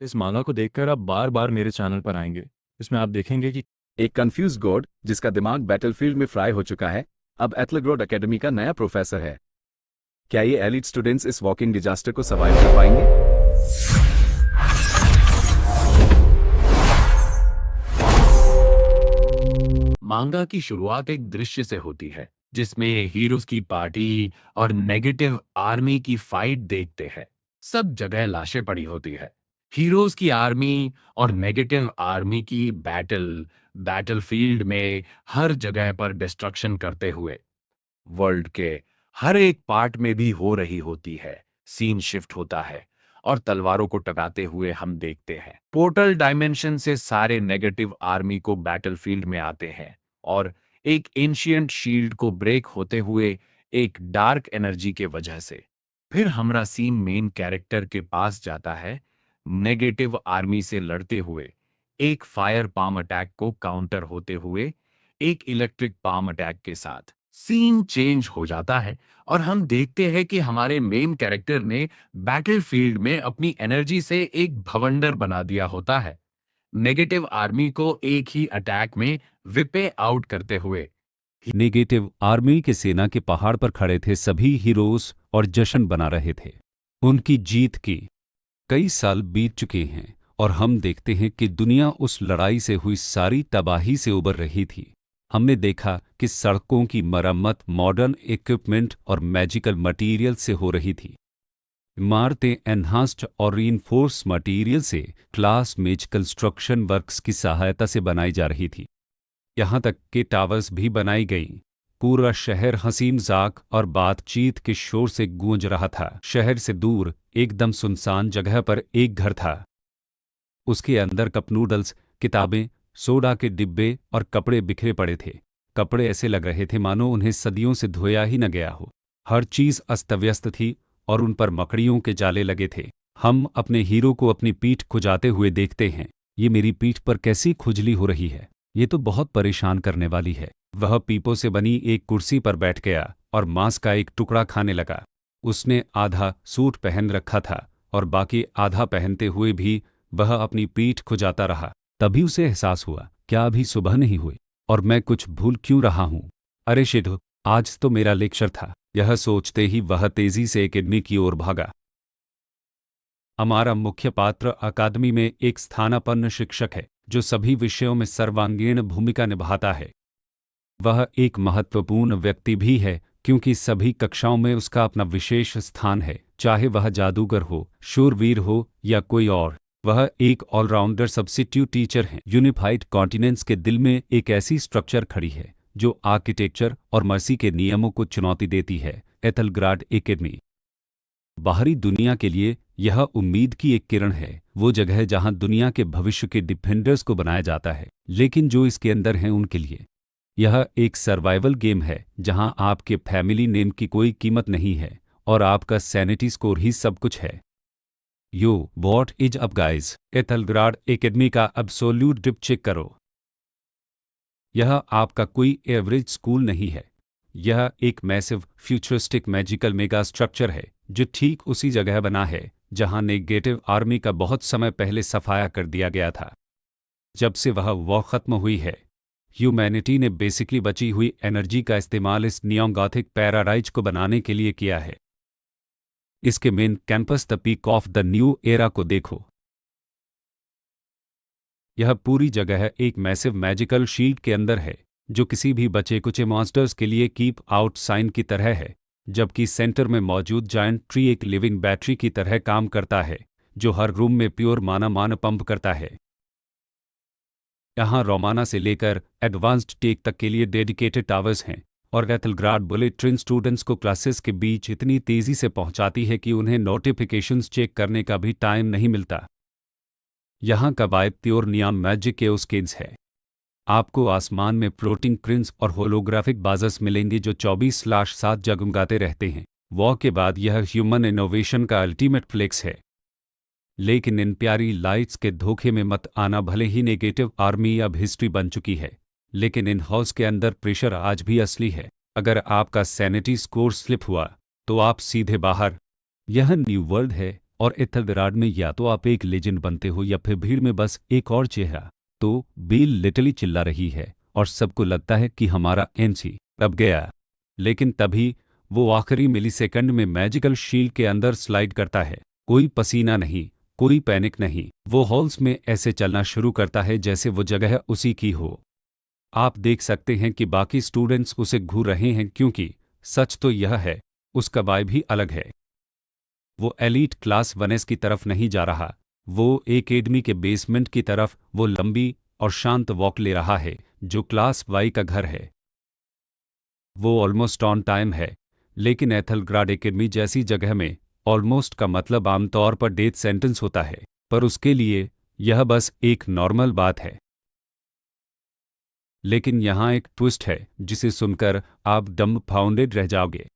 इस माला को देखकर आप बार बार मेरे चैनल पर आएंगे। इसमें आप देखेंगे कि एक कंफ्यूज गॉड जिसका दिमाग बैटलफील्ड में फ्राई हो चुका है, अब एथलग्रोड एकेडमी का नया प्रोफेसर है। क्या ये एलिट स्टूडेंट्स इस वॉकिंग डिजास्टर को सर्वाइव कर पाएंगे? मांगा की शुरुआत एक दृश्य से होती है जिसमें हीरोज की पार्टी और नेगेटिव आर्मी की फाइट देखते हैं। सब जगह लाशें पड़ी होती है। हीरोज की आर्मी और नेगेटिव आर्मी की बैटलफील्ड में हर जगह पर डिस्ट्रक्शन करते हुए वर्ल्ड के हर एक पार्ट में भी हो रही होती है। सीन शिफ्ट होता है और तलवारों को टकराते हुए हम देखते हैं पोर्टल डायमेंशन से सारे नेगेटिव आर्मी को बैटलफील्ड में आते हैं और एक एंशियंट शील्ड को ब्रेक होते हुए एक डार्क एनर्जी के वजह से फिर हमारा सीन मेन कैरेक्टर के पास जाता है। नेगेटिव आर्मी से लड़ते हुए एक फायर पाम अटैक को काउंटर होते हुए एक इलेक्ट्रिक पाम अटैक के साथ सीन चेंज हो जाता है और हम देखते हैं कि हमारे मेन कैरेक्टर ने बैटलफील्ड में अपनी एनर्जी से एक भवंडर बना दिया होता है। नेगेटिव आर्मी को एक ही अटैक में विपे आउट करते हुए नेगेटिव आर्मी के सेना के पहाड़ पर खड़े थे सभी हीरोज और जश्न बना रहे थे उनकी जीत की। कई साल बीत चुके हैं और हम देखते हैं कि दुनिया उस लड़ाई से हुई सारी तबाही से उबर रही थी। हमने देखा कि सड़कों की मरम्मत मॉडर्न इक्विपमेंट और मैजिकल मटेरियल से हो रही थी। इमारतें एनहांस्ड और रीइंफोर्स मटेरियल से क्लास मेज कंस्ट्रक्शन वर्क्स की सहायता से बनाई जा रही थी। यहाँ तक कि टावर्स भी बनाई गईं। पूरा शहर हंसी मजाक और बातचीत के शोर से गूंज रहा था। शहर से दूर एकदम सुनसान जगह पर एक घर था। उसके अंदर कप नूडल्स, किताबें, सोडा के डिब्बे और कपड़े बिखरे पड़े थे। कपड़े ऐसे लग रहे थे मानो उन्हें सदियों से धोया ही न गया हो। हर चीज अस्त व्यस्त थी और उन पर मकड़ियों के जाले लगे थे। हम अपने हीरो को अपनी पीठ खुजाते हुए देखते हैं। ये मेरी पीठ पर कैसी खुजली हो रही है, ये तो बहुत परेशान करने वाली है। वह पीपो से बनी एक कुर्सी पर बैठ गया और मांस का एक टुकड़ा खाने लगा। उसने आधा सूट पहन रखा था और बाकी आधा पहनते हुए भी वह अपनी पीठ खुजाता रहा। तभी उसे एहसास हुआ, क्या अभी सुबह नहीं हुई और मैं कुछ भूल क्यों रहा हूं? अरे शिट, आज तो मेरा लेक्चर था। यह सोचते ही वह तेजी से एकेडमी की ओर भागा। हमारा मुख्य पात्र अकादमी में एक स्थानापन्न शिक्षक है जो सभी विषयों में सर्वांगीण भूमिका निभाता है। वह एक महत्वपूर्ण व्यक्ति भी है क्योंकि सभी कक्षाओं में उसका अपना विशेष स्थान है, चाहे वह जादूगर हो, शूरवीर हो या कोई और। वह एक ऑलराउंडर सब्स्टिट्यूट टीचर हैं। यूनिफाइड कॉन्टिनेंट्स के दिल में एक ऐसी स्ट्रक्चर खड़ी है जो आर्किटेक्चर और मर्सी के नियमों को चुनौती देती है। एथलग्राड एकेडमी बाहरी दुनिया के लिए यह उम्मीद की एक किरण है, वो जगह जहां दुनिया के भविष्य के डिफेंडर्स को बनाया जाता है। लेकिन जो इसके अंदर हैं उनके लिए यह एक सर्वाइवल गेम है जहां आपके फैमिली नेम की कोई कीमत नहीं है और आपका सैनिटी स्कोर ही सब कुछ है। Yo what is up guys, Athlegrad academy का एब्सोल्यूट डिप चेक करो। यह आपका कोई एवरेज स्कूल नहीं है। यह एक massive futuristic magical mega structure है जो ठीक उसी जगह बना है जहां नेगेटिव आर्मी का बहुत समय पहले सफाया कर दिया गया था। जब से वह खत्म हुई है, ह्यूमैनिटी ने बेसिकली बची हुई एनर्जी का इस्तेमाल इस नियोगॉथिक पैराडाइज को बनाने के लिए किया है। इसके main campus the peak of the new era को देखो। यह पूरी जगह एक मैसिव मैजिकल शील्ड के अंदर है जो किसी भी बचे कुचे मॉन्स्टर्स के लिए कीप आउट साइन की तरह है, जबकि सेंटर में मौजूद जायंट ट्री एक लिविंग बैटरी की तरह काम करता है जो हर रूम में प्योर माना पंप करता है। यहाँ रोमाना से लेकर एडवांस्ड टेक तक के लिए डेडिकेटेड टावर्स हैं और एथलग्राड बुलेट ट्रेन स्टूडेंट्स को क्लासेस के बीच इतनी तेजी से पहुंचाती है कि उन्हें नोटिफिकेशंस चेक करने का भी टाइम नहीं मिलता। यहाँ का वाइब प्योर नियॉन मैजिक के स्किन्स है। आपको आसमान में फ्लोटिंग क्रिंस और होलोग्राफिक बाजर्स मिलेंगे जो 24/7 जगमगाते रहते हैं। वॉर के बाद यह ह्यूमन इनोवेशन का अल्टीमेट फ्लेक्स है। लेकिन इन प्यारी लाइट्स के धोखे में मत आना। भले ही नेगेटिव आर्मी अब हिस्ट्री बन चुकी है, लेकिन इन हाउस के अंदर प्रेशर आज भी असली है। अगर आपका सैनिटी स्कोर स्लिप हुआ तो आप सीधे बाहर। यह न्यू वर्ल्ड है और एथेलरेड में या तो आप एक लेजेंड बनते हो या फिर भीड़ में बस एक और चेहरा। तो बेल लिटरली चिल्ला रही है और सबको लगता है कि हमारा एमसी अब गया। लेकिन तभी वो आखिरी मिलीसेकंड में मैजिकल शील्ड के अंदर स्लाइड करता है। कोई पसीना नहीं, कोई पैनिक नहीं, वो हॉल्स में ऐसे चलना शुरू करता है जैसे वो जगह उसी की हो। आप देख सकते हैं कि बाकी स्टूडेंट्स उसे घूर रहे हैं क्योंकि सच तो यह है, उसका वाइब भी अलग है। वो एलीट क्लास 1S की तरफ नहीं जा रहा, वो एकेडमी के बेसमेंट की तरफ वो लंबी और शांत वॉक ले रहा है जो क्लास वाई का घर है। वो ऑलमोस्ट ऑन टाइम है, लेकिन एथेलग्राड एकेडमी जैसी जगह में ऑलमोस्ट का मतलब आमतौर पर डेथ सेंटेंस होता है, पर उसके लिए यह बस एक नॉर्मल बात है। लेकिन यहाँ एक ट्विस्ट है जिसे सुनकर आप डम्बफाउंडेड रह जाओगे।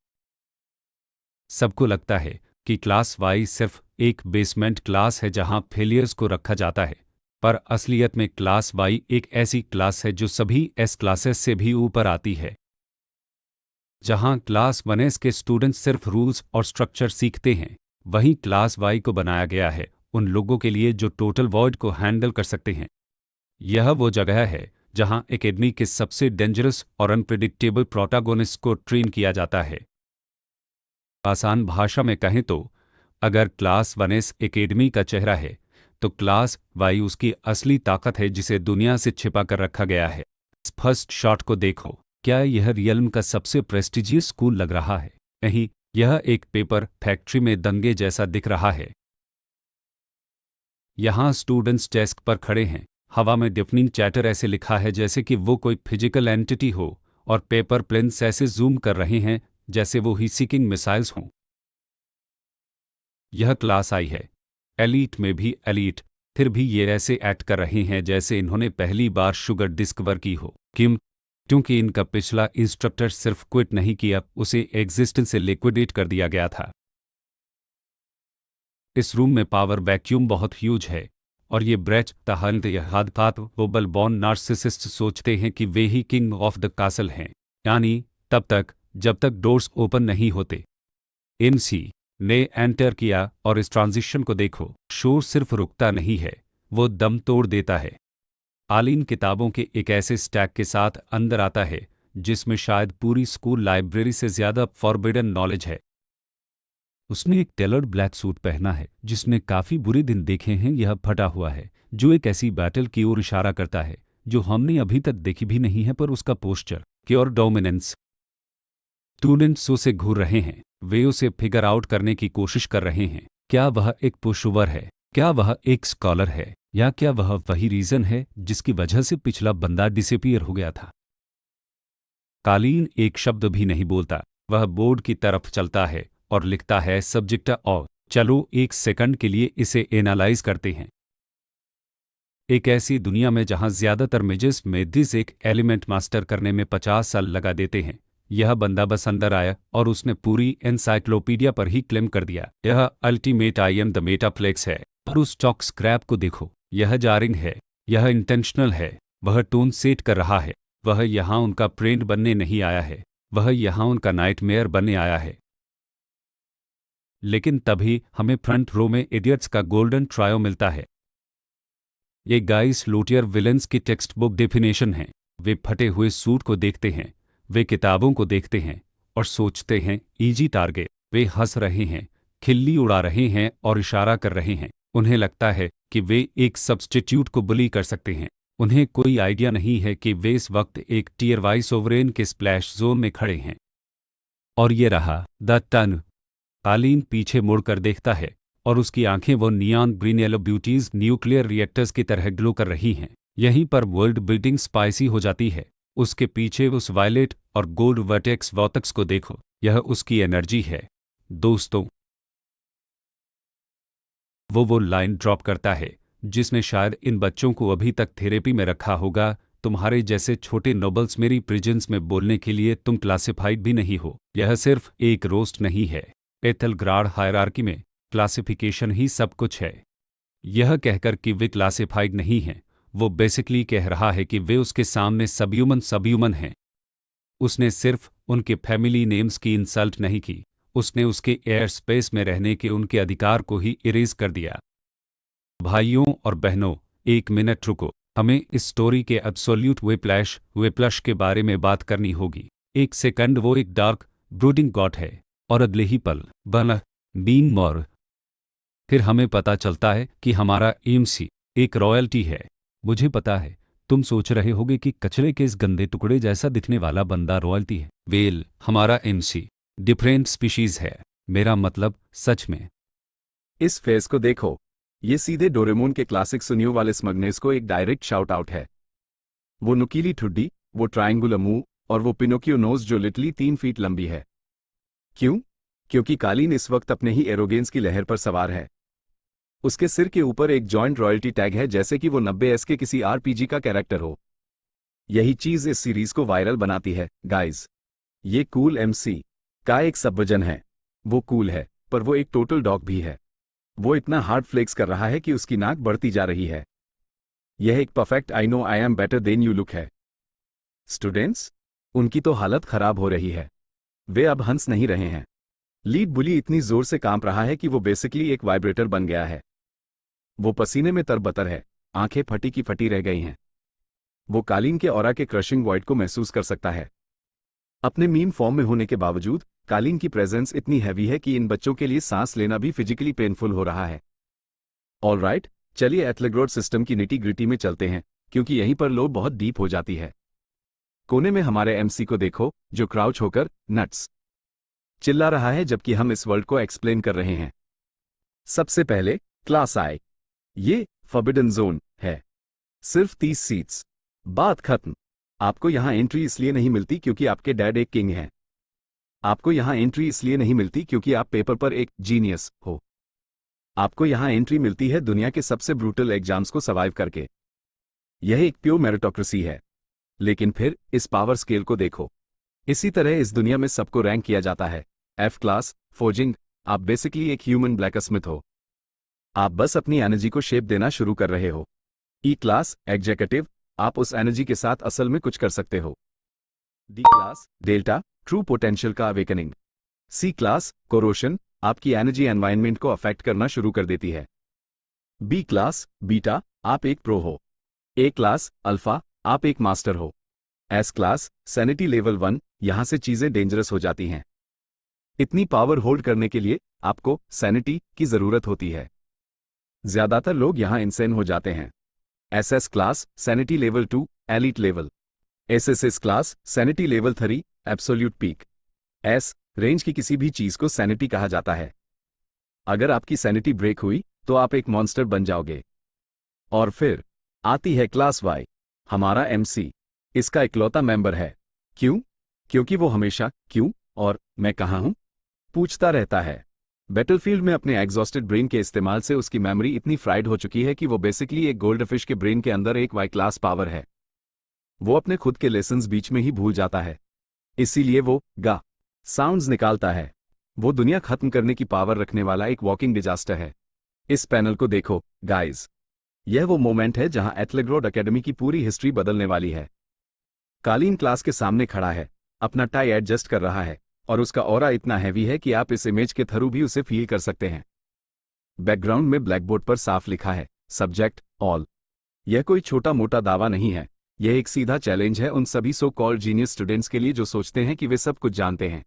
सबको लगता है कि क्लास वाई सिर्फ एक बेसमेंट क्लास है जहां फेलियर्स को रखा जाता है, पर असलियत में क्लास वाई एक ऐसी क्लास है जो सभी एस क्लासेस से भी ऊपर आती है। जहां क्लास 1S के स्टूडेंट्स सिर्फ रूल्स और स्ट्रक्चर सीखते हैं, वहीं क्लास वाई को बनाया गया है उन लोगों के लिए जो टोटल वॉइड को हैंडल कर सकते हैं। यह वो जगह है जहां एकेडमी के सबसे डेंजरस और अनप्रिडिक्टेबल प्रोटैगोनिस्ट को ट्रेन किया जाता है। आसान भाषा में कहें तो अगर क्लास 1S एकेडमी का चेहरा है, तो क्लास वाई उसकी असली ताकत है जिसे दुनिया से छिपा कर रखा गया है। इस फर्स्ट शॉट को देखो, क्या यह रियल्म का सबसे प्रेस्टिजियस स्कूल लग रहा है? नहीं, यह एक पेपर फैक्ट्री में दंगे जैसा दिख रहा है। यहाँ स्टूडेंट्स डेस्क पर खड़े हैं, हवा में डिफनिंग चैटर ऐसे लिखा है जैसे कि वो कोई फिजिकल एंटिटी हो, और पेपर प्लेन्स ऐसे जूम कर रहे हैं जैसे वो ही सीकिंग मिसाइल्स हों। यह क्लास आई है, एलीट में भी एलीट, फिर भी ये ऐसे एक्ट कर रहे हैं जैसे इन्होंने पहली बार शुगर डिस्कवर की हो। क्योंकि इनका पिछला इंस्ट्रक्टर सिर्फ क्विट नहीं किया, उसे एग्जिस्टेंस से लिक्विडेट कर दिया गया था। इस रूम में पावर वैक्यूम बहुत ह्यूज है, और ये ब्रेच तहंत यह हादकात वो बलबॉन नार्सिसिस्ट सोचते हैं कि वे ही किंग ऑफ द कासल हैं, यानी तब तक जब तक डोर्स ओपन नहीं होते। एमसी ने एंटर किया और इस ट्रांजिशन को देखो, शोर सिर्फ रुकता नहीं है, वो दम तोड़ देता है। आलीन किताबों के एक ऐसे स्टैक के साथ अंदर आता है जिसमें शायद पूरी स्कूल लाइब्रेरी से ज्यादा फॉरबिडन नॉलेज है। उसने एक टेलर्ड ब्लैक सूट पहना है जिसने काफी बुरे दिन देखे हैं। यह फटा हुआ है जो एक ऐसी बैटल की ओर इशारा करता है जो हमने अभी तक देखी भी नहीं है, पर उसका पोस्चर की और डोमिनेंस। स्टूडेंट्स उसे घूर रहे हैं, वे उसे फिगर आउट करने की कोशिश कर रहे हैं। क्या वह एक पुशओवर है? क्या वह एक स्कॉलर है? या क्या वह वही रीजन है जिसकी वजह से पिछला बंदा डिसअपीयर हो गया था? कालीन एक शब्द भी नहीं बोलता, वह बोर्ड की तरफ चलता है और लिखता है सब्जेक्ट और चलो एक सेकंड के लिए इसे एनालाइज करते हैं। एक ऐसी दुनिया में जहां ज्यादातर मेजर्स में दिस एक एलिमेंट मास्टर करने में 50 साल लगा देते हैं, यह बंदा बस अंदर आया और उसने पूरी एनसाइक्लोपीडिया पर ही क्लेम कर दिया यह अल्टीमेट आई एम द मेटाप्लेक्स है। पर उस चॉक स्क्रैप को देखो, यह जारिंग है, यह इंटेंशनल है। वह टोन सेट कर रहा है, वह यहाँ उनका फ्रेंड बनने नहीं आया है, वह यहाँ उनका नाइटमेयर बनने आया है। लेकिन तभी हमें फ्रंट रो में इडियट्स का गोल्डन ट्रायो मिलता है। ये गाइस लूटियर विलेंस की टेक्स्ट बुक डेफिनेशन है। वे फटे हुए सूट को देखते हैं, वे किताबों को देखते हैं और सोचते हैं इजी टारगेट। वे हंस रहे हैं, खिल्ली उड़ा रहे हैं और इशारा कर रहे हैं। उन्हें लगता है कि वे एक सब्स्टिट्यूट को बुली कर सकते हैं। उन्हें कोई आइडिया नहीं है कि वे इस वक्त एक टियर वाई सोवरेन के स्प्लैश जोन में खड़े हैं। और ये रहा द टन। कालीन पीछे मुड़कर देखता है और उसकी आंखें वो neon green yellow beauties nuclear reactors की तरह ग्लो कर रही हैं। यहीं पर वर्ल्ड बिल्डिंग स्पाइसी हो जाती है। उसके पीछे उस वायलेट और गोल्ड वर्टेक्स वॉटक्स को देखो, यह उसकी एनर्जी है। दोस्तों, वो लाइन ड्रॉप करता है जिसने शायद इन बच्चों को अभी तक थेरेपी में रखा होगा। तुम्हारे जैसे छोटे नोबल्स मेरी प्रिजन्स में बोलने के लिए तुम क्लासिफाइड भी नहीं हो। यह सिर्फ एक रोस्ट नहीं है। एथेलग्राड हायरार्की में क्लासिफिकेशन ही सब कुछ है। यह कहकर कि वे क्लासिफाइड नहीं हैं, वो बेसिकली कह रहा है कि वे उसके सामने सबह्यूमन हैं। उसने सिर्फ उनके फैमिली नेम्स की इंसल्ट नहीं की, उसने उसके एयर स्पेस में रहने के उनके अधिकार को ही इरेज कर दिया। भाइयों और बहनों, एक मिनट रुको, हमें इस स्टोरी के एब्सोल्यूट वेप्लश के बारे में बात करनी होगी। एक सेकंड, वो एक डार्क ब्रूडिंग गॉड है और अगले ही पल बन बीन मोर फिर हमें पता चलता है कि हमारा एमसी एक रॉयल्टी है। मुझे पता है तुम सोच रहे होगे कि कचरे के इस गंदे टुकड़े जैसा दिखने वाला बंदा रॉयल्टी है। वेल, हमारा एमसी डिफरेंट स्पीशीज है। मेरा मतलब सच में। इस फेस को देखो, ये सीधे डोरेमोन के क्लासिक सुनियो वाले स्मगनेस को एक डायरेक्ट शाउट आउट है। वो नुकीली ठुड्डी, वो ट्रायंगुलर मुंह और वो पिनोकियो नोज जो लिटरली 3 फीट लंबी है। क्यों? क्योंकि कालीन इस वक्त अपने ही एरोगेंस की लहर पर सवार है। उसके सिर के ऊपर एक जॉइंट रॉयल्टी टैग है, जैसे कि वो 90s के किसी आरपीजी का कैरेक्टर हो। यही चीज इस सीरीज को वायरल बनाती है गाइज। ये कूल एमसी का एक सबवजन है। वो कूल है, पर वो एक टोटल डॉग भी है। वो इतना हार्ड फ्लेक्स कर रहा है कि उसकी नाक बढ़ती जा रही है। यह एक perfect I know I am better than you look है। स्टूडेंट्स, उनकी तो हालत खराब हो रही है। वे अब हंस नहीं रहे हैं। लीड बुली इतनी जोर से कांप रहा है कि वो बेसिकली एक वाइब्रेटर बन गया है। वो पसीने में तरबतर है, आंखें फटी की फटी रह गई हैं। वो कालीन के ऑरा के क्रशिंग वॉइड को महसूस कर सकता है। अपने मीम फॉर्म में होने के बावजूद कालीन की प्रेजेंस इतनी हैवी है कि इन बच्चों के लिए सांस लेना भी फिजिकली पेनफुल हो रहा है। ऑलराइट, चलिए एथलेग्रोड सिस्टम की निटी ग्रिटी में चलते हैं, क्योंकि यहीं पर लो बहुत डीप हो जाती है। कोने में हमारे एमसी को देखो, जो क्राउच होकर नट्स चिल्ला रहा है जबकि हम इस वर्ल्ड को एक्सप्लेन कर रहे हैं। सबसे पहले क्लास आई। ये फॉरबिडन जोन है। सिर्फ 30 सीट्स। बात खत्म। आपको यहां एंट्री इसलिए नहीं मिलती क्योंकि आपके डैड एक किंग हैं। आपको यहां एंट्री इसलिए नहीं मिलती क्योंकि आप पेपर पर एक जीनियस हो। आपको यहां एंट्री मिलती है दुनिया के सबसे ब्रूटल एग्जाम्स को सर्वाइव करके। यह एक प्योर मेरिटोक्रेसी है। लेकिन फिर इस पावर स्केल को देखो। इसी तरह इस दुनिया में सबको रैंक किया जाता है। एफ क्लास फोर्जिंग, आप बेसिकली एक ह्यूमन ब्लैकस्मिथ हो। आप बस अपनी एनर्जी को शेप देना शुरू कर रहे हो। ई क्लास एग्जीक्यूटिव, आप उस एनर्जी के साथ असल में कुछ कर सकते हो। D class delta, true potential का अवेकनिंग। सी क्लास कोरोशन, आपकी एनर्जी एनवायरनमेंट को अफेक्ट करना शुरू कर देती है। बी क्लास बीटा, आप एक प्रो हो। ए क्लास अल्फा, आप एक मास्टर हो। एस क्लास सैनिटी लेवल 1, यहां से चीजें डेंजरस हो जाती हैं। इतनी पावर होल्ड करने के लिए आपको सैनिटी की जरूरत होती है। ज्यादातर लोग यहां इंसेन हो जाते हैं। SS class sanity level 2, elite level. SSS class sanity level 3, absolute peak. S range की किसी भी चीज को सैनिटी कहा जाता है। अगर आपकी सैनिटी ब्रेक हुई तो आप एक मॉन्स्टर बन जाओगे। और फिर आती है क्लास वाई, हमारा एमसी इसका इकलौता मेंबर है। क्यों? क्योंकि वो हमेशा क्यों और मैं कहां हूं पूछता रहता है। बैटलफील्ड में अपने एग्जॉस्टेड ब्रेन के इस्तेमाल से उसकी मेमोरी इतनी फ्राइड हो चुकी है कि वो बेसिकली एक गोल्डफिश के ब्रेन के अंदर एक वाई क्लास पावर है। वो अपने खुद के लेसन्स बीच में ही भूल जाता है। इसीलिए वो गा साउंड्स निकालता है। वो दुनिया खत्म करने की पावर रखने वाला एक वॉकिंग डिजास्टर है। इस पैनल को देखो गाइज। यह वो मोमेंट है जहां एथलेग्रोड एकेडमी की पूरी हिस्ट्री बदलने वाली है। कालीन क्लास के सामने खड़ा है, अपना टाई एडजस्ट कर रहा है और उसका ऑरा इतना हैवी है कि आप इस इमेज के थ्रू भी उसे फील कर सकते हैं। बैकग्राउंड में ब्लैकबोर्ड पर साफ लिखा है सब्जेक्ट ऑल। यह कोई छोटा मोटा दावा नहीं है, यह एक सीधा चैलेंज है उन सभी सो कॉल्ड जीनियस स्टूडेंट्स के लिए जो सोचते हैं कि वे सब कुछ जानते हैं।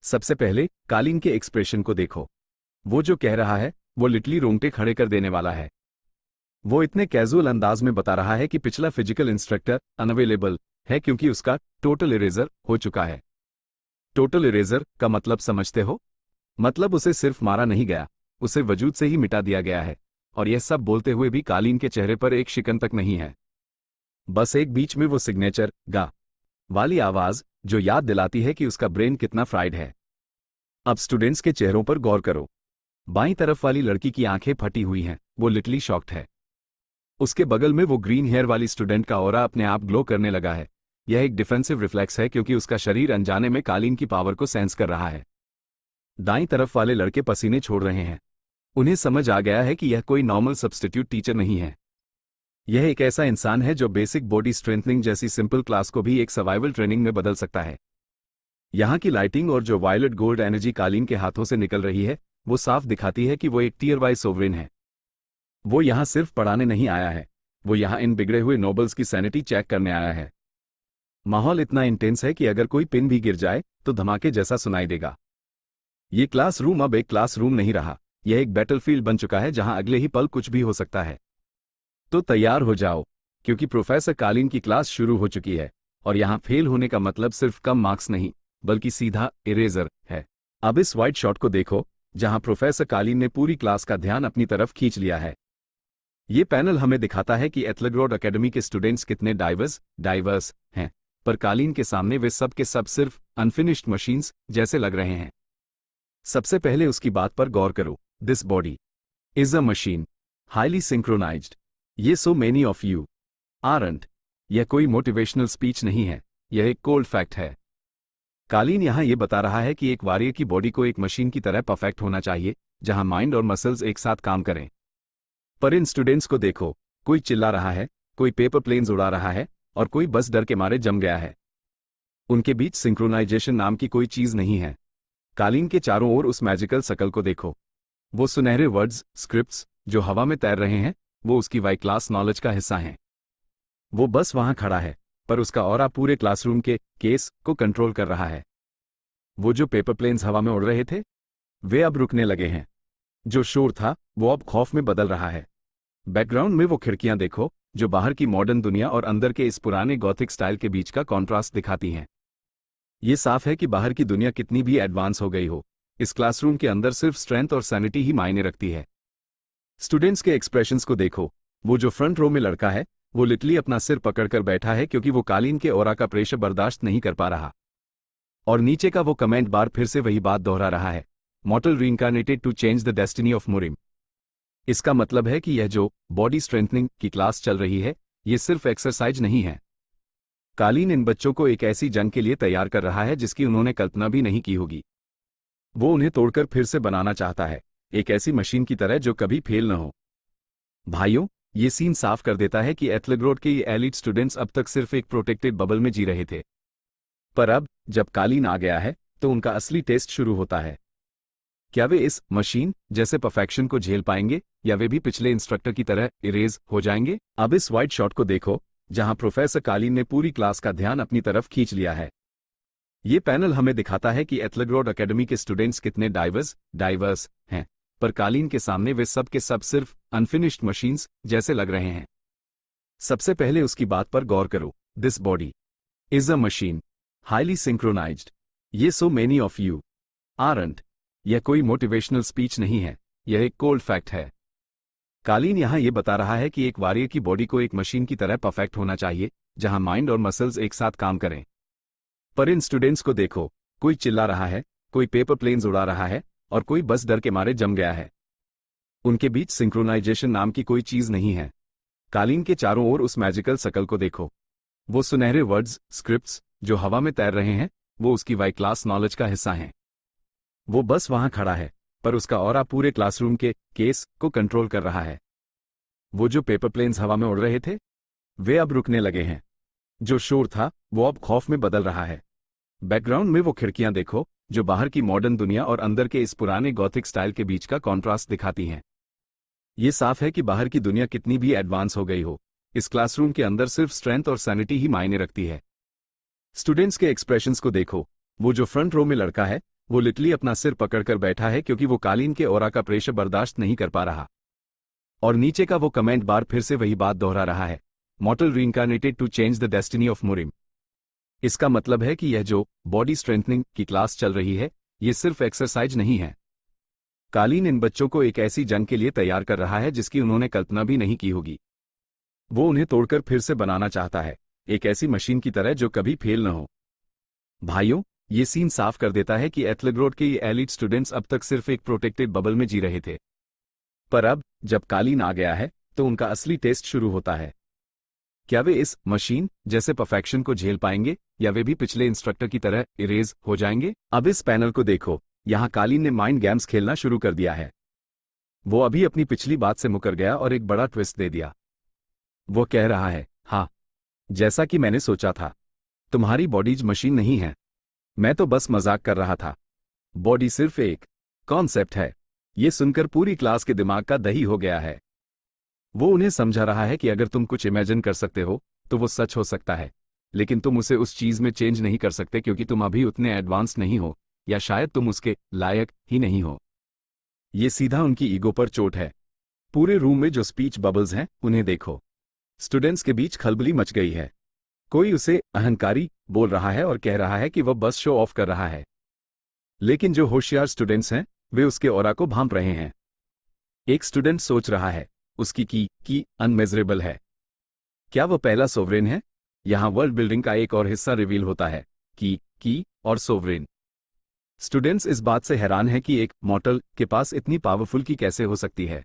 सबसे पहले कालीन के एक्सप्रेशन को देखो। वो जो कह रहा है वो लिटरली रोंगटे खड़े कर देने वाला है। वो इतने कैजुअल अंदाज में बता रहा है कि पिछला फिजिकल इंस्ट्रक्टर अनअवेलेबल है क्योंकि उसका टोटल इरेजर हो चुका है। टोटल इरेजर का मतलब समझते हो? मतलब उसे सिर्फ मारा नहीं गया, उसे वजूद से ही मिटा दिया गया है। और यह सब बोलते हुए भी कालीन के चेहरे पर एक शिकन तक नहीं है। बस एक बीच में वो सिग्नेचर गा वाली आवाज जो याद दिलाती है कि उसका ब्रेन कितना फ्राइड है। अब स्टूडेंट्स के चेहरों पर गौर करो। बाईं तरफ वाली लड़की की आंखें फटी हुई हैं, वो लिटरली शॉक्ड है। उसके बगल में वो ग्रीन हेयर वाली स्टूडेंट का ऑरा अपने आप ग्लो करने लगा है। यह एक डिफेंसिव रिफ्लेक्स है क्योंकि उसका शरीर अनजाने में कालीन की पावर को सेंस कर रहा है। दाईं तरफ वाले लड़के पसीने छोड़ रहे हैं। उन्हें समझ आ गया है कि यह कोई नॉर्मल सब्स्टिट्यूट टीचर नहीं है। यह एक ऐसा इंसान है जो बेसिक बॉडी स्ट्रेंथनिंग जैसी सिंपल क्लास को भी एक सर्वाइवल ट्रेनिंग में बदल सकता है। यहाँ की लाइटिंग और जो वायलेट गोल्ड एनर्जी कालीन के हाथों से निकल रही है वो साफ दिखाती है कि वो एक टियर वाई सोवरेन है। वो यहाँ सिर्फ पढ़ाने नहीं आया है, वो यहाँ इन बिगड़े हुए नोबल्स की सैनिटी चेक करने आया है। माहौल इतना इंटेंस है कि अगर कोई पिन भी गिर जाए तो धमाके जैसा सुनाई देगा। ये क्लासरूम अब एक क्लासरूम नहीं रहा, यह एक बैटलफील्ड बन चुका है जहां अगले ही पल कुछ भी हो सकता है। तो तैयार हो जाओ, क्योंकि प्रोफेसर कालीन की क्लास शुरू हो चुकी है और यहाँ फेल होने का मतलब सिर्फ कम मार्क्स नहीं बल्कि सीधा इरेजर है। अब इस वाइट शॉट को देखो जहां प्रोफेसर कालीन ने पूरी क्लास का ध्यान अपनी तरफ खींच लिया है। ये पैनल हमें दिखाता है कि एथलेग्रोड एकेडमी के स्टूडेंट्स कितने डाइवर्स हैं, पर कालीन के सामने वे सब के सब सिर्फ अनफिनिश्ड मशीन्स जैसे लग रहे हैं। सबसे पहले उसकी बात पर गौर करो, this body is a machine, highly synchronised, ये so many of you aren't. यह कोई मोटिवेशनल स्पीच नहीं है, यह एक कोल्ड फैक्ट है। कालीन यहां यह बता रहा है कि एक वॉरियर की बॉडी को एक मशीन की तरह परफेक्ट होना चाहिए जहां माइंड और मसल्स एक साथ काम करें। पर इन स्टूडेंट्स को देखो, कोई चिल्ला रहा है, कोई पेपर प्लेन्स उड़ा रहा है और कोई बस डर के मारे जम गया है। उनके बीच सिंक्रोनाइजेशन नाम की कोई चीज नहीं है। कालीन के चारों ओर उस मैजिकल शकल को देखो, वो सुनहरे वर्ड्स, स्क्रिप्ट्स जो हवा में तैर रहे हैं, वो उसकी वाई क्लास नॉलेज का हिस्सा हैं। वो बस वहां खड़ा है, पर उसका ऑरा पूरे क्लासरूम के केस को कंट्रोल कर रहा है। वो जो पेपर प्लेन्स हवा में उड़ रहे थे वे अब रुकने लगे हैं। जो शोर था वो अब खौफ में बदल रहा है। बैकग्राउंड में वो खिड़कियां देखो जो बाहर की मॉडर्न दुनिया और अंदर के इस पुराने गॉथिक स्टाइल के बीच का कॉन्ट्रास्ट दिखाती हैं। ये साफ है कि बाहर की दुनिया कितनी भी एडवांस हो गई हो, इस क्लासरूम के अंदर सिर्फ स्ट्रेंथ और सैनिटी ही मायने रखती है। स्टूडेंट्स के एक्सप्रेशंस को देखो, वो जो फ्रंट रो में लड़का है वो लिटरली अपना सिर पकड़कर बैठा है क्योंकि वो कालीन के ऑरा का प्रेशर बर्दाश्त नहीं कर पा रहा। और नीचे का वो कमेंट बार फिर से वही बात दोहरा रहा है, mortal reincarnated to change the destiny of Murim. इसका मतलब है कि यह जो बॉडी स्ट्रेंथनिंग की क्लास चल रही है ये सिर्फ एक्सरसाइज नहीं है। कालीन इन बच्चों को एक ऐसी जंग के लिए तैयार कर रहा है जिसकी उन्होंने कल्पना भी नहीं की होगी। वो उन्हें तोड़कर फिर से बनाना चाहता है, एक ऐसी मशीन की तरह जो कभी फेल न हो। भाइयों, ये सीन साफ कर देता है कि एथलेग्रोड के ये एलिट स्टूडेंट्स अब तक सिर्फ एक प्रोटेक्टेड बबल में जी रहे थे, पर अब जब कालीन आ गया है तो उनका असली टेस्ट शुरू होता है। क्या वे इस मशीन जैसे परफेक्शन को झेल पाएंगे या वे भी पिछले इंस्ट्रक्टर की तरह इरेज हो जाएंगे? अब इस वाइट शॉट को देखो जहां प्रोफेसर कालीन ने पूरी क्लास का ध्यान अपनी तरफ खींच लिया है। ये पैनल हमें दिखाता है कि एथलेग्रोड एकेडमी के स्टूडेंट्स कितने डाइवर्स हैं, पर कालीन के सामने वे सब के सब सिर्फ अनफिनिश्ड मशीन्स जैसे लग रहे हैं। सबसे पहले उसकी बात पर गौर करो, this body is a machine, highly synchronised, ये so many of you aren't. यह कोई मोटिवेशनल स्पीच नहीं है, यह एक कोल्ड फैक्ट है। कालीन यहां यह बता रहा है कि एक वॉरियर की बॉडी को एक मशीन की तरह परफेक्ट होना चाहिए जहां माइंड और मसल्स एक साथ काम करें। पर इन स्टूडेंट्स को देखो, कोई चिल्ला रहा है, कोई पेपर प्लेन्स उड़ा रहा है और कोई बस डर के मारे जम गया है। उनके बीच सिंक्रोनाइजेशन नाम की कोई चीज नहीं है। कालीन के चारों ओर उस मैजिकल शकल को देखो, वो सुनहरे वर्ड्स, स्क्रिप्ट्स जो हवा में तैर रहे हैं, वो उसकी वाई क्लास नॉलेज का हिस्सा हैं। वो बस वहां खड़ा है, पर उसका ऑरा पूरे क्लासरूम के केस को कंट्रोल कर रहा है। वो जो पेपर प्लेन्स हवा में उड़ रहे थे वे अब रुकने लगे हैं। जो शोर था वो अब खौफ में बदल रहा है। बैकग्राउंड में वो खिड़कियां देखो जो बाहर की मॉडर्न दुनिया और अंदर के इस पुराने गॉथिक स्टाइल के बीच का कॉन्ट्रास्ट दिखाती हैं। ये साफ है कि बाहर की दुनिया कितनी भी एडवांस हो गई हो, इस क्लासरूम के अंदर सिर्फ स्ट्रेंथ और सैनिटी ही मायने रखती है। स्टूडेंट्स के एक्सप्रेशंस को देखो, वो जो फ्रंट रो में लड़का है वो लिटरली अपना सिर पकड़कर बैठा है क्योंकि वो कालीन के ऑरा का प्रेशर बर्दाश्त नहीं कर पा रहा। और नीचे का वो कमेंट बार फिर से वही बात दोहरा रहा है, mortal reincarnated to change the destiny of Murim. इसका मतलब है कि यह जो बॉडी स्ट्रेंथनिंग की क्लास चल रही है ये सिर्फ एक्सरसाइज नहीं है। कालीन इन बच्चों को एक ऐसी जंग के लिए तैयार कर रहा है जिसकी उन्होंने कल्पना भी नहीं की होगी। वो उन्हें तोड़कर फिर से बनाना चाहता है, एक ऐसी मशीन की तरह जो कभी फेल न हो। भाइयों, ये सीन साफ कर देता है कि एथलेग्रोड के ये एलिट स्टूडेंट्स अब तक सिर्फ एक प्रोटेक्टेड बबल में जी रहे थे, पर अब जब कालीन आ गया है तो उनका असली टेस्ट शुरू होता है। क्या वे इस मशीन जैसे परफेक्शन को झेल पाएंगे या वे भी पिछले इंस्ट्रक्टर की तरह इरेज हो जाएंगे? अब इस पैनल को देखो, यहां कालीन ने माइंड गेम्स खेलना शुरू कर दिया है। वो अभी अपनी पिछली बात से मुकर गया और एक बड़ा ट्विस्ट दे दिया। वो कह रहा है, हाँ, जैसा कि मैंने सोचा था, तुम्हारी बॉडीज मशीन नहीं है, मैं तो बस मजाक कर रहा था। बॉडी सिर्फ एक कॉन्सेप्ट है। ये सुनकर पूरी क्लास के दिमाग का दही हो गया है। वो उन्हें समझा रहा है कि अगर तुम कुछ इमेजिन कर सकते हो तो वो सच हो सकता है, लेकिन तुम उसे उस चीज में चेंज नहीं कर सकते क्योंकि तुम अभी उतने एडवांस नहीं हो, या शायद तुम उसके लायक ही नहीं हो। ये सीधा उनकी ईगो पर चोट है। पूरे रूम में जो स्पीच बबल्स हैं उन्हें देखो। स्टूडेंट्स के बीच खलबली मच गई है। कोई उसे अहंकारी बोल रहा है और कह रहा है कि वह बस शो ऑफ कर रहा है, लेकिन जो होशियार स्टूडेंट्स हैं वे उसके ऑरा को भांप रहे हैं। एक स्टूडेंट सोच रहा है उसकी की अनमेजरेबल है। क्या वह पहला सोवरेन है? यहां वर्ल्ड बिल्डिंग का एक और हिस्सा रिवील होता है, की और सोवरेन। स्टूडेंट्स इस बात से हैरान हैं कि एक मॉर्टल के पास इतनी पावरफुल की कैसे हो सकती है।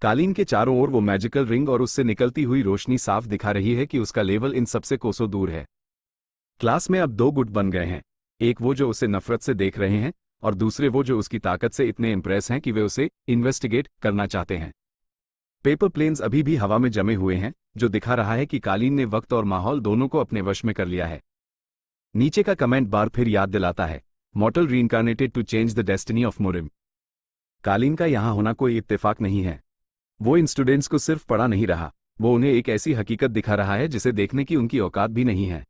कालीन के चारों ओर वो मैजिकल रिंग और उससे निकलती हुई रोशनी साफ दिखा रही है कि उसका लेवल इन सबसे कोसों दूर है। क्लास में अब दो गुट बन गए हैं, एक वो जो उसे नफरत से देख रहे हैं और दूसरे वो जो उसकी ताकत से इतने इंप्रेस हैं कि वे उसे इन्वेस्टिगेट करना चाहते हैं। पेपर प्लेन्स अभी भी हवा में जमे हुए हैं, जो दिखा रहा है कि कालीन ने वक्त और माहौल दोनों को अपने वश में कर लिया है। नीचे का कमेंट बार फिर याद दिलाता है, mortal reincarnated to change the destiny of Murim. कालीन का यहां होना कोई इत्तेफाक नहीं है। वो इन स्टूडेंट्स को सिर्फ पढ़ा नहीं रहा, वो उन्हें एक ऐसी हकीकत दिखा रहा है जिसे देखने की उनकी औकात भी नहीं है।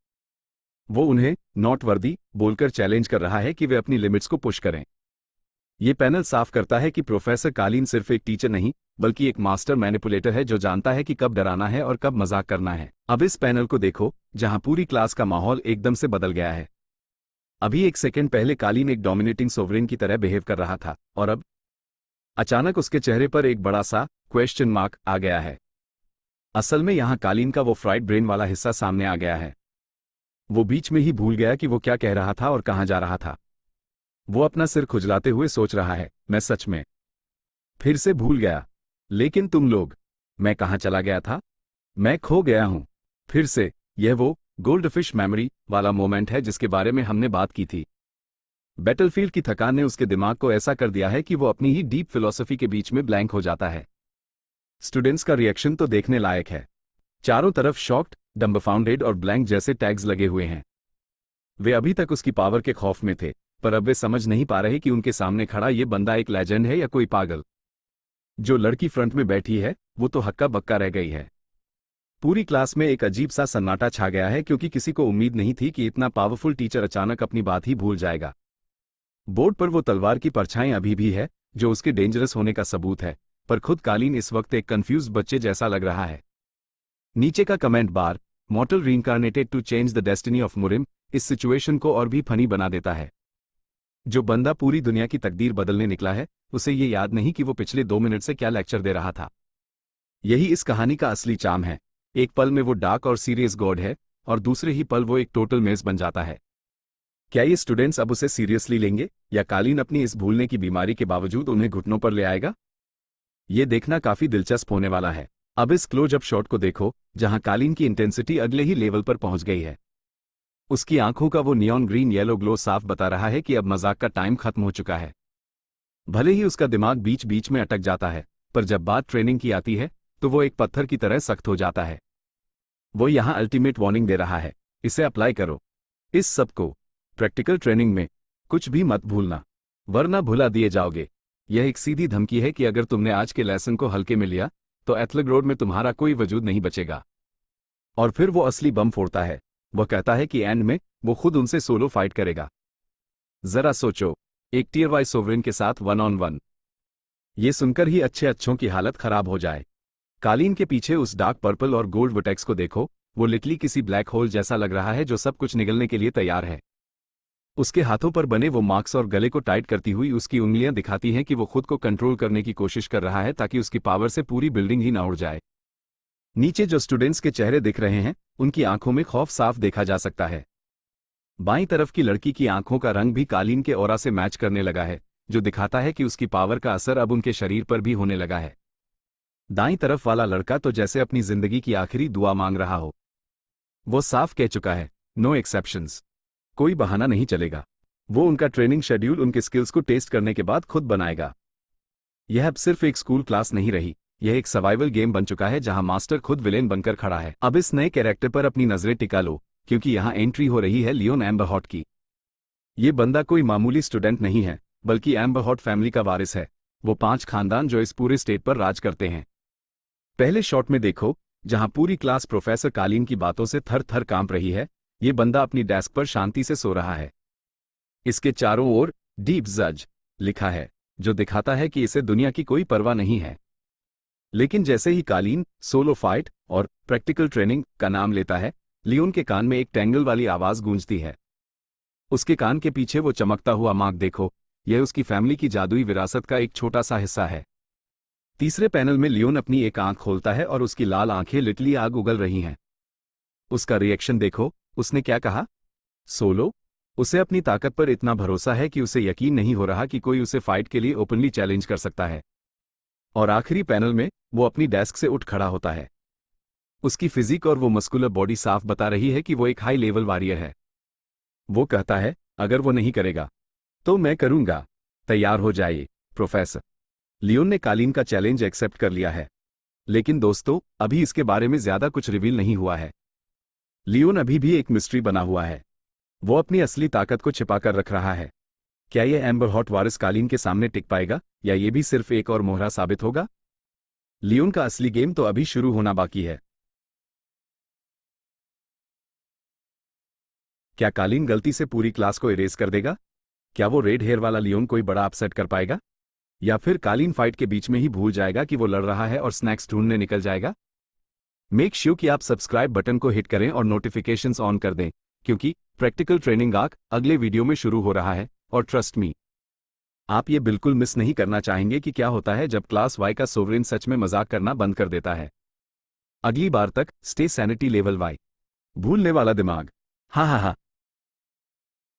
वो उन्हें नॉट वर्दी बोलकर चैलेंज कर रहा है कि वे अपनी लिमिट्स को पुश करें। ये पैनल साफ करता है कि प्रोफेसर कालीन सिर्फ एक टीचर नहीं बल्कि एक मास्टर मैनिपुलेटर है जो जानता है कि कब डराना है और कब मजाक करना है। अब इस पैनल को देखो जहां पूरी क्लास का माहौल एकदम से बदल गया है। अभी एक सेकंड पहले कालीन एक डोमिनेटिंग सोवरेन की तरह बिहेव कर रहा था और अब अचानक उसके चेहरे पर एक बड़ा सा क्वेश्चन मार्क आ गया है। असल में यहां कालीन का वो फ्राइड ब्रेन वाला हिस्सा सामने आ गया है। वो बीच में ही भूल गया कि वो क्या कह रहा था और कहां जा रहा था। वो अपना सिर खुजलाते हुए सोच रहा है, मैं सच में फिर से भूल गया। लेकिन तुम लोग, मैं कहां चला गया था? मैं खो गया हूं फिर से। यह वो गोल्डफिश मेमोरी वाला मोमेंट है जिसके बारे में हमने बात की थी। बैटलफील्ड की थकान ने उसके दिमाग को ऐसा कर दिया है कि वो अपनी ही डीप फिलॉसफी के बीच में ब्लैंक हो जाता है। स्टूडेंट्स का रिएक्शन तो देखने लायक है। चारों तरफ शॉक्ड, डम्बफाउंडेड और ब्लैंक जैसे टैग्स लगे हुए हैं। वे अभी तक उसकी पावर के खौफ में थे, पर अब वे समझ नहीं पा रहे कि उनके सामने खड़ा ये बंदा एक लेजेंड है या कोई पागल। जो लड़की फ्रंट में बैठी है वो तो हक्का बक्का रह गई है। पूरी क्लास में एक अजीब सा सन्नाटा छा गया है क्योंकि किसी को उम्मीद नहीं थी कि इतना पावरफुल टीचर अचानक अपनी बात ही भूल जाएगा। बोर्ड पर वो तलवार की परछाई अभी भी है जो उसके डेंजरस होने का सबूत है, पर खुद कालीन इस वक्त एक कंफ्यूज बच्चे जैसा लग रहा है। नीचे का कमेंट बार, mortal reincarnated to change the destiny of Murim, इस सिचुएशन को और भी फनी बना देता है। जो बंदा पूरी दुनिया की तकदीर बदलने निकला है उसे ये याद नहीं कि वो पिछले 2 मिनट से क्या लेक्चर दे रहा था। यही इस कहानी का असली चार्म है। एक पल में वो डार्क और सीरियस गॉड है और दूसरे ही पल वो एक टोटल मेज बन जाता है। क्या ये स्टूडेंट्स अब उसे सीरियसली लेंगे या कालीन अपनी इस भूलने की बीमारी के बावजूद उन्हें घुटनों पर ले आएगा? ये देखना काफी दिलचस्प होने वाला है। अब इस क्लोज-अप शॉट को देखो जहां कालीन की इंटेंसिटी अगले ही लेवल पर पहुंच गई है। उसकी आंखों का वो नियॉन ग्रीन येलो ग्लो साफ बता रहा है कि अब मजाक का टाइम खत्म हो चुका है। भले ही उसका दिमाग बीच बीच में अटक जाता है, पर जब बात ट्रेनिंग की आती है तो वो एक पत्थर की तरह सख्त हो जाता है। वो यहां अल्टीमेट वार्निंग दे रहा है, इसे अप्लाई करो। इस सब को प्रैक्टिकल ट्रेनिंग में कुछ भी मत भूलना, वरना भुला दिए जाओगे। यह एक सीधी धमकी है कि अगर तुमने आज के लेसन को हल्के में लिया तो एथलेट रोड में तुम्हारा कोई वजूद नहीं बचेगा। और फिर वो असली बम फोड़ता है। वह कहता है कि एंड में वो खुद उनसे सोलो फाइट करेगा। जरा सोचो, एक टियर वाई सोवरेन के साथ 1-on-1। ये सुनकर ही अच्छों की हालत खराब हो जाए। कालीन के पीछे उस डार्क पर्पल और गोल्ड वर्टेक्स को देखो, वो लिटरली किसी ब्लैक होल जैसा लग रहा है जो सब कुछ निगलने के लिए तैयार है। उसके हाथों पर बने वो मार्क्स और गले को टाइट करती हुई उसकी उंगलियां दिखाती हैं कि वो खुद को कंट्रोल करने की कोशिश कर रहा है ताकि उसकी पावर से पूरी बिल्डिंग ही ना उड़ जाए। नीचे जो स्टूडेंट्स के चेहरे दिख रहे हैं उनकी आंखों में खौफ साफ देखा जा सकता है। बाईं तरफ की लड़की की आंखों का रंग भी कालीन के ऑरा से मैच करने लगा है, जो दिखाता है कि उसकी पावर का असर अब उनके शरीर पर भी होने लगा है। दाईं तरफ वाला लड़का तो जैसे अपनी जिंदगी की आखिरी दुआ मांग रहा हो। वो साफ कह चुका है, नो एक्सेप्शंस, कोई बहाना नहीं चलेगा। वो उनका ट्रेनिंग शेड्यूल उनके स्किल्स को टेस्ट करने के बाद खुद बनाएगा। यह अब सिर्फ एक स्कूल क्लास नहीं रही, यह एक सर्वाइवल गेम बन चुका है जहां मास्टर खुद विलेन बनकर खड़ा है। अब इस नए कैरेक्टर पर अपनी नजरें टिका लो, क्योंकि यहां एंट्री हो रही है लियोन एम्बर हॉट की। ये बंदा कोई मामूली स्टूडेंट नहीं है, बल्कि एम्बर हॉट फैमिली का वारिस है। वो 5 खानदान जो इस पूरे स्टेट पर राज करते हैं। पहले शॉट में देखो, जहां पूरी क्लास प्रोफेसर कालीन की बातों से थर थर कांप रही है, ये बंदा अपनी डेस्क पर शांति से सो रहा है। इसके चारों ओर डीप जज लिखा है, जो दिखाता है कि इसे दुनिया की कोई परवाह नहीं है। लेकिन जैसे ही कालीन सोलो फाइट और प्रैक्टिकल ट्रेनिंग का नाम लेता है, लियोन के कान में एक टैंगल वाली आवाज गूंजती है। उसके कान के पीछे वो चमकता हुआ मार्क देखो, यह उसकी फैमिली की जादुई विरासत का एक छोटा सा हिस्सा है। तीसरे पैनल में लियोन अपनी एक आंख खोलता है और उसकी लाल आंखें लिटली आग उगल रही हैं। उसका रिएक्शन देखो, उसने क्या कहा? सोलो? उसे अपनी ताकत पर इतना भरोसा है कि उसे यकीन नहीं हो रहा कि कोई उसे फाइट के लिए ओपनली चैलेंज कर सकता है। और आखिरी पैनल में वो अपनी डेस्क से उठ खड़ा होता है। उसकी फिजिक और वो मस्कुलर बॉडी साफ बता रही है कि वो एक हाई लेवल वॉरियर है। वो कहता है, अगर वो नहीं करेगा तो मैं करूंगा। तैयार हो जाइए प्रोफेसर। लियोन ने कालीन का चैलेंज एक्सेप्ट कर लिया है। लेकिन दोस्तों, अभी इसके बारे में ज्यादा कुछ रिवील नहीं हुआ है। लियोन अभी भी एक मिस्ट्री बना हुआ है। वो अपनी असली ताकत को छिपाकर रख रहा है। क्या यह एम्बर हॉट वारिस कालीन के सामने टिक पाएगा, या ये भी सिर्फ एक और मोहरा साबित होगा? लियोन का असली गेम तो अभी शुरू होना बाकी है। क्या कालीन गलती से पूरी क्लास को इरेज कर देगा? क्या वो रेड हेयर वाला लियोन कोई बड़ा अपसेट कर पाएगा? या फिर कालीन फाइट के बीच में ही भूल जाएगा कि वो लड़ रहा है और स्नैक्स ढूंढने निकल जाएगा? मेक श्योर कि आप सब्सक्राइब बटन को हिट करें और नोटिफिकेशंस ऑन कर दें, क्योंकि प्रैक्टिकल ट्रेनिंग आर्क अगले वीडियो में शुरू हो रहा है। और ट्रस्ट मी, आप ये बिल्कुल मिस नहीं करना चाहेंगे कि क्या होता है जब क्लास वाई का सोवरेन सच में मजाक करना बंद कर देता है। अगली बार तक स्टे सैनिटी लेवल वाई। भूलने वाला दिमाग। हाँ हाँ हाँ।